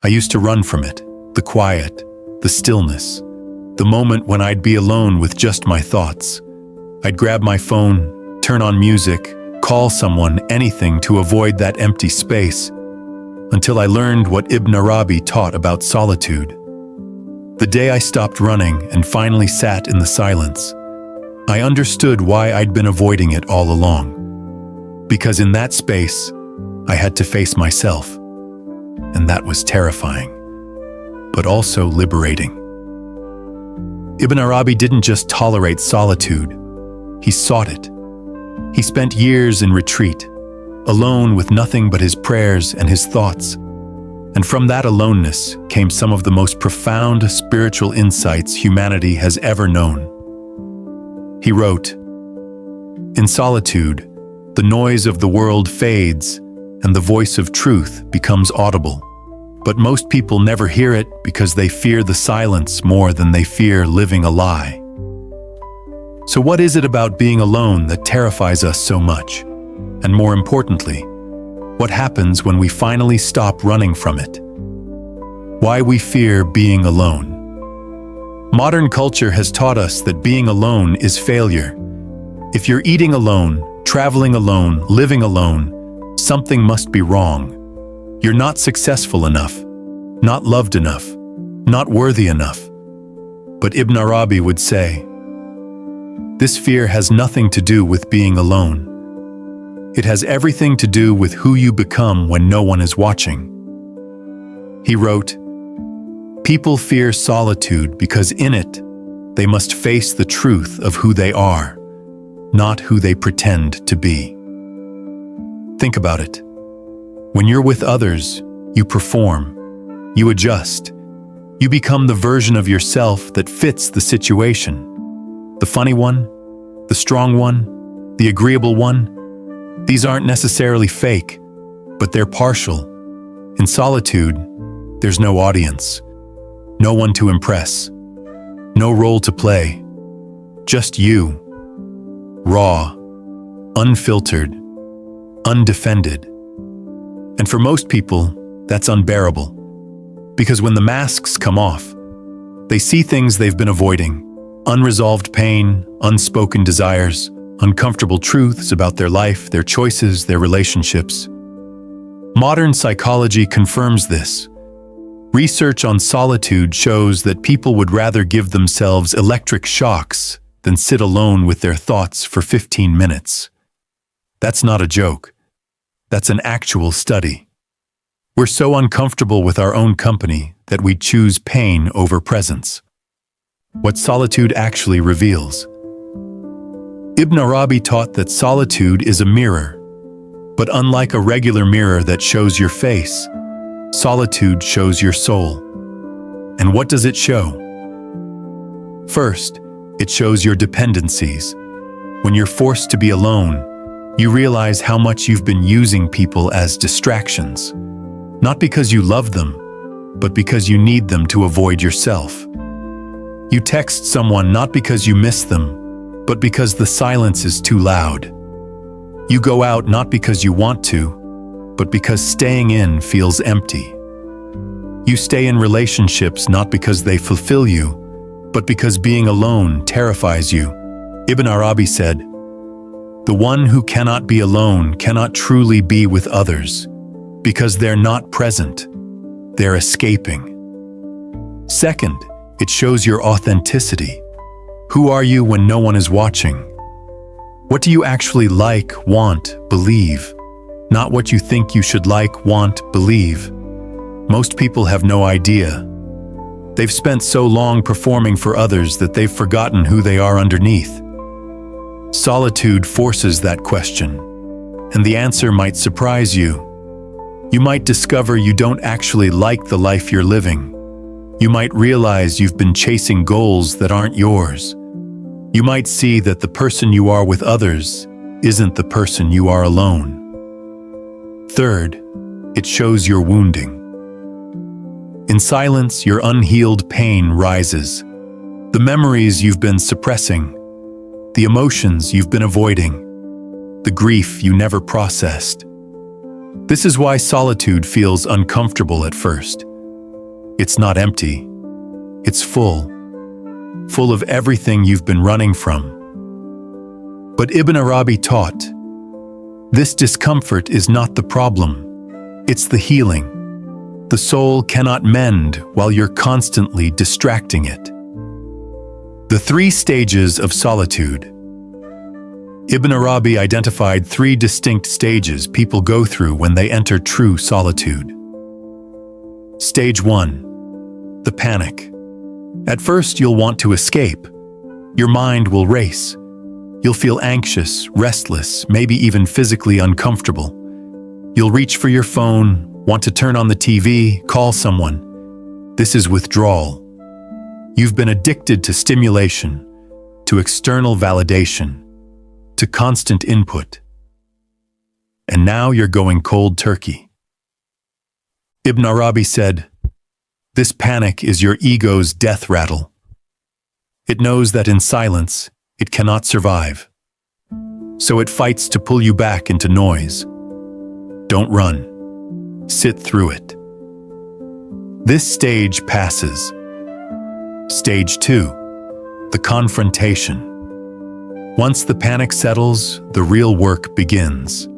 I used to run from it, the quiet, the stillness, the moment when I'd be alone with just my thoughts. I'd grab my phone, turn on music, call someone, anything to avoid that empty space, until I learned what Ibn Arabi taught about solitude. The day I stopped running and finally sat in the silence, I understood why I'd been avoiding it all along. Because in that space, I had to face myself, and that was terrifying, but also liberating. Ibn Arabi didn't just tolerate solitude, he sought it. He spent years in retreat, alone with nothing but his prayers and his thoughts. And from that aloneness came some of the most profound spiritual insights humanity has ever known. He wrote, "In solitude, the noise of the world fades and the voice of truth becomes audible. But most people never hear it because they fear the silence more than they fear living a lie." So what is it about being alone that terrifies us so much? And more importantly, what happens when we finally stop running from it? Why we fear being alone. Modern culture has taught us that being alone is failure. If you're eating alone, traveling alone, living alone, something must be wrong. You're not successful enough, not loved enough, not worthy enough. But Ibn Arabi would say, this fear has nothing to do with being alone. It has everything to do with who you become when no one is watching. He wrote, "People fear solitude because in it, they must face the truth of who they are, not who they pretend to be." Think about it. When you're with others, you perform, you adjust, you become the version of yourself that fits the situation. The funny one, the strong one, the agreeable one. These aren't necessarily fake, but they're partial. In solitude, there's no audience, no one to impress, no role to play, just you, raw, unfiltered, undefended. And for most people, that's unbearable. Because when the masks come off, they see things they've been avoiding, unresolved pain, unspoken desires, uncomfortable truths about their life, their choices, their relationships. Modern psychology confirms this. Research on solitude shows that people would rather give themselves electric shocks than sit alone with their thoughts for 15 minutes. That's not a joke. That's an actual study. We're so uncomfortable with our own company that we choose pain over presence. What solitude actually reveals. Ibn Arabi taught that solitude is a mirror, but unlike a regular mirror that shows your face, solitude shows your soul. And what does it show? First, it shows your dependencies. When you're forced to be alone, you realize how much you've been using people as distractions. Not because you love them, but because you need them to avoid yourself. You text someone not because you miss them, but because the silence is too loud. You go out not because you want to, but because staying in feels empty. You stay in relationships not because they fulfill you, but because being alone terrifies you. Ibn Arabi said, "The one who cannot be alone cannot truly be with others, because they're not present, they're escaping." Second, it shows your authenticity. Who are you when no one is watching? What do you actually like, want, believe? Not what you think you should like, want, believe. Most people have no idea. They've spent so long performing for others that they've forgotten who they are underneath. Solitude forces that question, and the answer might surprise you. You might discover you don't actually like the life you're living. You might realize you've been chasing goals that aren't yours. You might see that the person you are with others isn't the person you are alone. Third, it shows your wounding. In silence, your unhealed pain rises. The memories you've been suppressing, the emotions you've been avoiding, the grief you never processed. This is why solitude feels uncomfortable at first. It's not empty. It's full of everything you've been running from. But Ibn Arabi taught, this discomfort is not the problem. It's the healing. The soul cannot mend while you're constantly distracting it. The 3 stages of solitude. Ibn Arabi identified 3 distinct stages people go through when they enter true solitude. Stage 1. The panic. At first, you'll want to escape. Your mind will race. You'll feel anxious, restless, maybe even physically uncomfortable. You'll reach for your phone, want to turn on the TV, call someone. This is withdrawal. You've been addicted to stimulation, to external validation, to constant input. And now you're going cold turkey. Ibn Arabi said, this panic is your ego's death rattle. It knows that in silence, it cannot survive. So it fights to pull you back into noise. Don't run. Sit through it. This stage passes. Stage 2. The confrontation. Once the panic settles, the real work begins.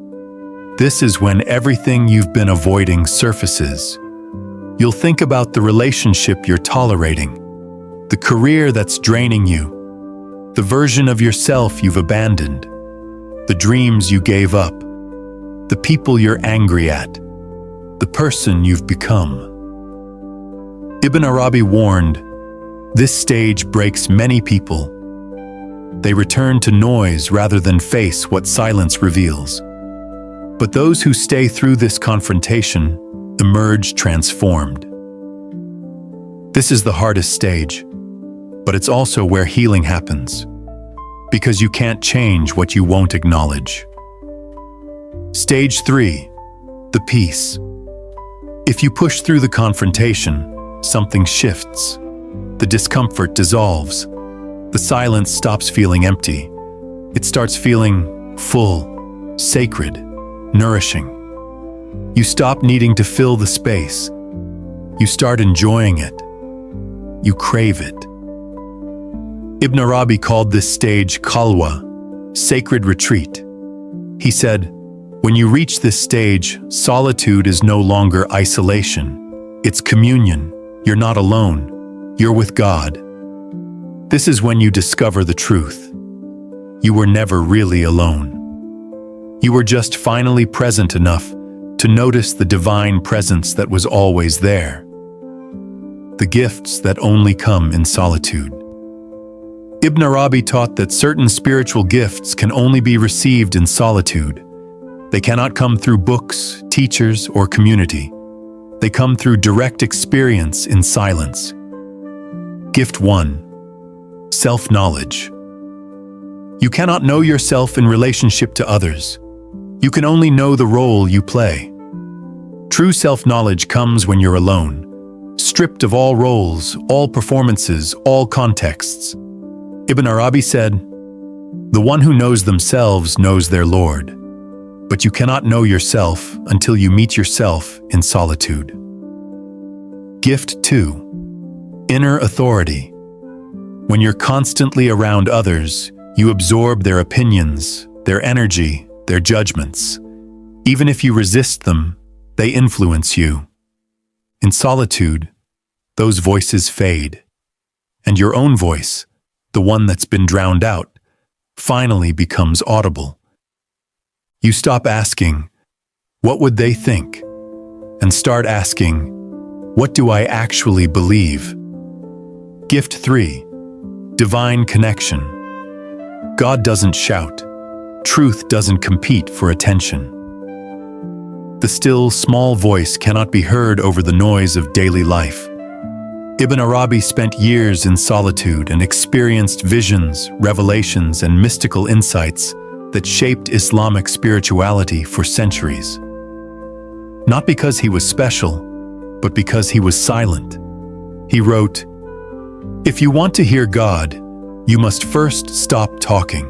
This is when everything you've been avoiding surfaces. You'll think about the relationship you're tolerating, the career that's draining you, the version of yourself you've abandoned, the dreams you gave up, the people you're angry at, the person you've become. Ibn Arabi warned, this stage breaks many people. They return to noise rather than face what silence reveals. But those who stay through this confrontation emerge transformed. This is the hardest stage, but it's also where healing happens, because you can't change what you won't acknowledge. Stage 3. The peace. If you push through the confrontation, something shifts. The discomfort dissolves. The silence stops feeling empty. It starts feeling full, sacred, nourishing. You stop needing to fill the space. You start enjoying it. You crave it. Ibn Arabi called this stage khalwa, sacred retreat. He said, when you reach this stage, solitude is no longer isolation. It's communion. You're not alone. You're with God. This is when you discover the truth. You were never really alone. You were just finally present enough to notice the divine presence that was always there. The gifts that only come in solitude. Ibn Arabi taught that certain spiritual gifts can only be received in solitude. They cannot come through books, teachers, or community. They come through direct experience in silence. Gift 1. Self-knowledge. You cannot know yourself in relationship to others. You can only know the role you play. True self-knowledge comes when you're alone, stripped of all roles, all performances, all contexts. Ibn Arabi said, the one who knows themselves knows their Lord, but you cannot know yourself until you meet yourself in solitude. Gift 2. Inner authority. When you're constantly around others, you absorb their opinions, their energy, their judgments. Even if you resist them, they influence you. In solitude, those voices fade, and your own voice, the one that's been drowned out, finally becomes audible. You stop asking, what would they think? And start asking, what do I actually believe? Gift 3. Divine connection. God doesn't shout. Truth doesn't compete for attention. The still, small voice cannot be heard over the noise of daily life. Ibn Arabi spent years in solitude and experienced visions, revelations, and mystical insights that shaped Islamic spirituality for centuries. Not because he was special, but because he was silent. He wrote, if you want to hear God, you must first stop talking,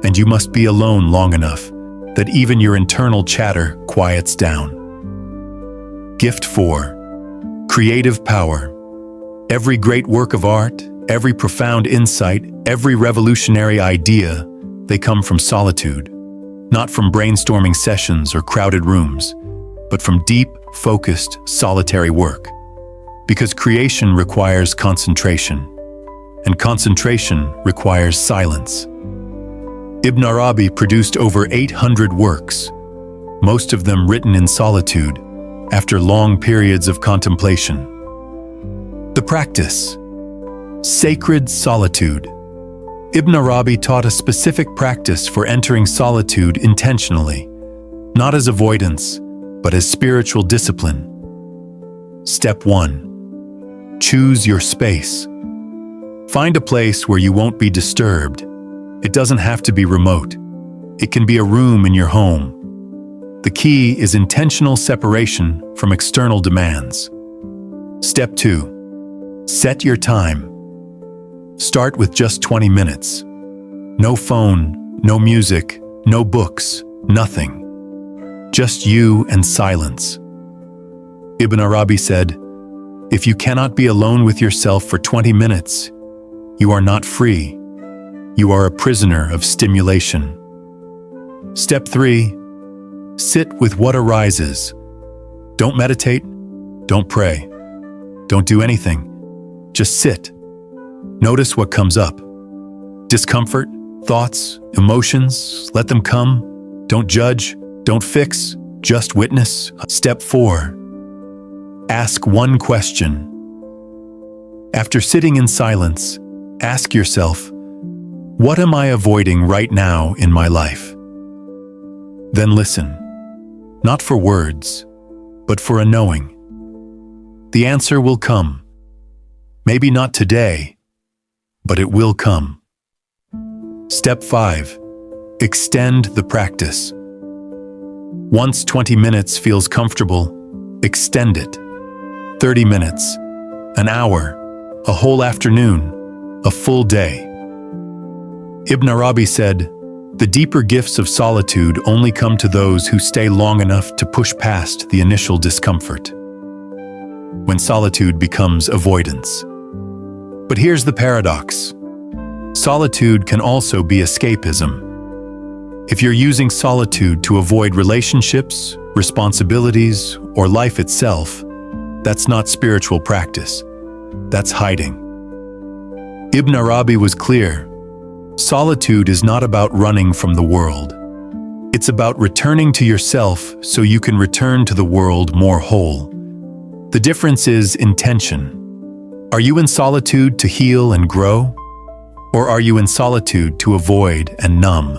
and you must be alone long enough that even your internal chatter quiets down. Gift 4. Creative power. Every great work of art, every profound insight, every revolutionary idea, they come from solitude. Not from brainstorming sessions or crowded rooms, but from deep, focused, solitary work. Because creation requires concentration, and concentration requires silence. Ibn Arabi produced over 800 works, most of them written in solitude, after long periods of contemplation. The practice. Sacred solitude. Ibn Arabi taught a specific practice for entering solitude intentionally, not as avoidance, but as spiritual discipline. Step 1. Choose your space. Find a place where you won't be disturbed. It doesn't have to be remote. It can be a room in your home. The key is intentional separation from external demands. Step 2. Set your time. Start with just 20 minutes. No phone, no music, no books, nothing. Just you and silence. Ibn Arabi said, "If you cannot be alone with yourself for 20 minutes, you are not free. You are a prisoner of stimulation." Step 3. Sit with what arises. Don't meditate, don't pray, don't do anything. Just sit. Notice what comes up. Discomfort, thoughts, emotions, let them come. Don't judge, don't fix, just witness. Step 4. Ask one question. After sitting in silence, ask yourself, what am I avoiding right now in my life? Then listen, not for words, but for a knowing. The answer will come. Maybe not today, but it will come. Step 5. Extend the practice. Once 20 minutes feels comfortable, extend it. 30 minutes, an hour, a whole afternoon, a full day. Ibn Arabi said, "The deeper gifts of solitude only come to those who stay long enough to push past the initial discomfort." When solitude becomes avoidance. But here's the paradox. Solitude can also be escapism. If you're using solitude to avoid relationships, responsibilities, or life itself, that's not spiritual practice. That's hiding. Ibn Arabi was clear. Solitude is not about running from the world. It's about returning to yourself so you can return to the world more whole. The difference is intention. Are you in solitude to heal and grow? Or are you in solitude to avoid and numb?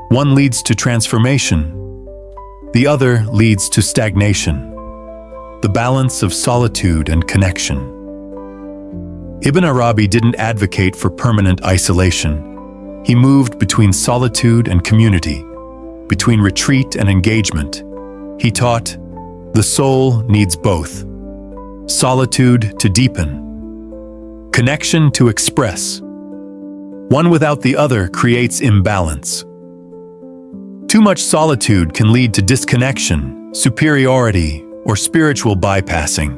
One leads to transformation. The other leads to stagnation. The balance of solitude and connection. Ibn Arabi didn't advocate for permanent isolation. He moved between solitude and community, between retreat and engagement. He taught, the soul needs both. Solitude to deepen. Connection to express. One without the other creates imbalance. Too much solitude can lead to disconnection, superiority, or spiritual bypassing.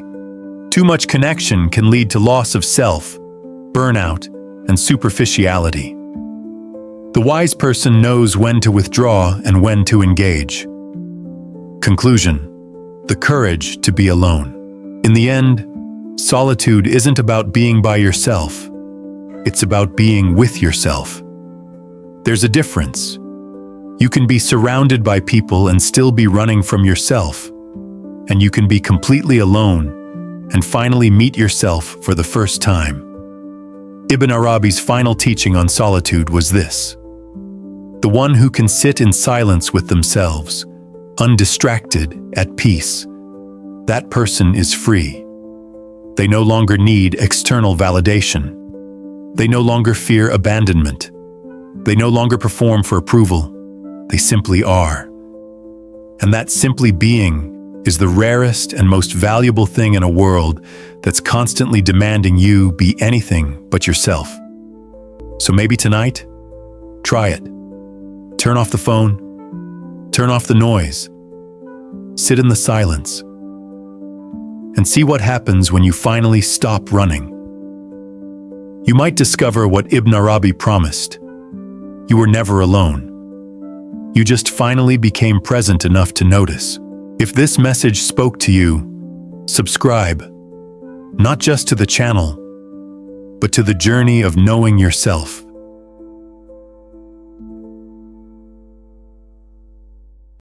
Too much connection can lead to loss of self, burnout, and superficiality. The wise person knows when to withdraw and when to engage. Conclusion: the courage to be alone. In the end, solitude isn't about being by yourself. It's about being with yourself. There's a difference. You can be surrounded by people and still be running from yourself. And you can be completely alone and finally meet yourself for the first time. Ibn Arabi's final teaching on solitude was this: the one who can sit in silence with themselves, undistracted, at peace, that person is free. They no longer need external validation. They no longer fear abandonment. They no longer perform for approval. They simply are. And that simply being is the rarest and most valuable thing in a world that's constantly demanding you be anything but yourself. So maybe tonight, try it. Turn off the phone. Turn off the noise. Sit in the silence. and see what happens when you finally stop running. You might discover what Ibn Arabi promised. You were never alone. You just finally became present enough to notice. If this message spoke to you, subscribe, not just to the channel, but to the journey of knowing yourself.